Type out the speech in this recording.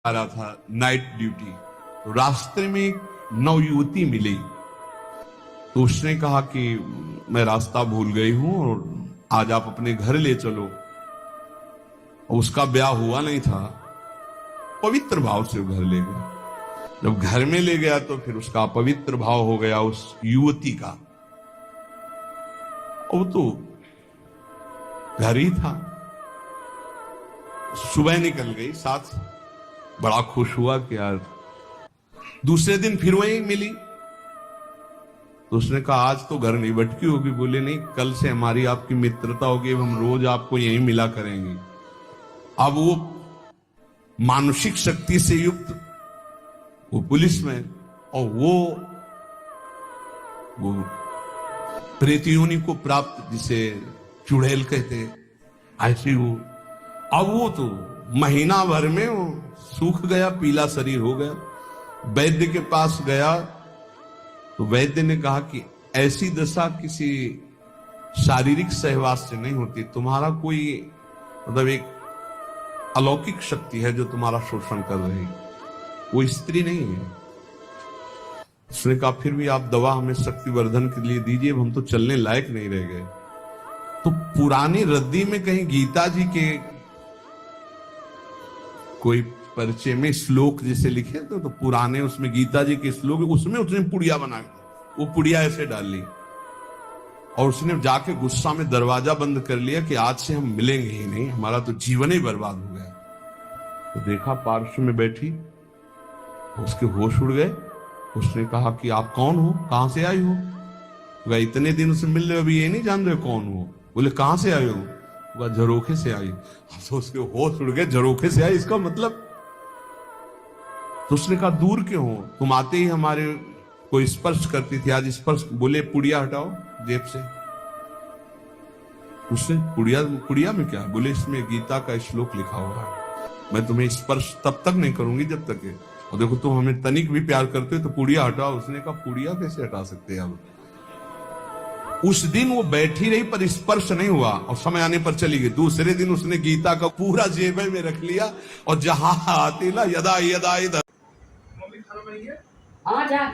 आ रहा था night duty, तो रास्ते में एक नवयुवती मिली। तो उसने कहा कि मैं रास्ता भूल गई हूं और आज आप अपने घर ले चलो। और उसका ब्याह हुआ नहीं था, पवित्र भाव से वो घर ले गया। जब घर में ले गया तो फिर उसका पवित्र भाव हो गया उस युवती का। वो तो घर ही था। सुबह निकल गई साथ, बड़ा खुश हुआ कि यार। दूसरे दिन फिर वही मिली, तो उसने कहा आज तो घर नहीं भटकी होगी। बोले नहीं, कल से हमारी आपकी मित्रता होगी, हम रोज आपको यहीं मिला करेंगे। अब वो मानसिक शक्ति से युक्त, वो पुलिस में, और वो प्रेतियोनि को प्राप्त, जिसे चुड़ैल कहते, ऐसी वो। अब वो तो महीना भर में वो सूख गया, पीला शरीर हो गया। वैद्य के पास गया तो वैद्य ने कहा कि ऐसी दशा किसी शारीरिक सहवास से नहीं होती, तुम्हारा कोई मतलब एक अलौकिक शक्ति है जो तुम्हारा शोषण कर रही है, वो स्त्री नहीं है। उसने कहा फिर भी आप दवा हमें शक्तिवर्धन के लिए दीजिए, हम तो चलने लायक नहीं रह गए। तो पुरानी रद्दी में कहीं गीता जी के कोई परिचय में श्लोक जैसे लिखे तो पुराने उसमें गीता जी के श्लोक, उसमें उसने पुड़िया बना, वो पुड़िया ऐसे डाल ली और उसने जाके गुस्सा में दरवाजा बंद कर लिया कि आज से हम मिलेंगे ही नहीं, हमारा तो जीवन ही बर्बाद हो गया। तो देखा पार्श्व में बैठी, उसके होश उड़ गए। उसने कहा कि आप कौन हो, कहां से आई हो? वह इतने दिन से मिल रहे, अभी ये नहीं जान रहे कौन हो? बोले कहां से आए हो? वह झरोखे से आई। तो उसके होश उड़ गए, झरोखे से आई इसका मतलब। तो उसने कहा दूर क्यों हो, तुम आते ही हमारे को स्पर्श करती थी, आज स्पर्श। बोले पुड़िया हटाओ जेब से। उसने पुड़िया में क्या? बोले इसमें गीता का श्लोक लिखा हुआ है, मैं तुम्हें स्पर्श तब तक नहीं करूंगी जब तक है, और देखो तुम हमें तनिक भी प्यार करते हो तो पुड़िया हटाओ। उसने कहा पुड़िया कैसे हटा सकते हैं अब? उस दिन वो बैठी रही पर स्पर्श नहीं हुआ, और समय आने पर चली गई। दूसरे दिन उसने गीता का पूरा जेब में रख लिया, और जहां आती ना यदा यदा इधर। हाँ जा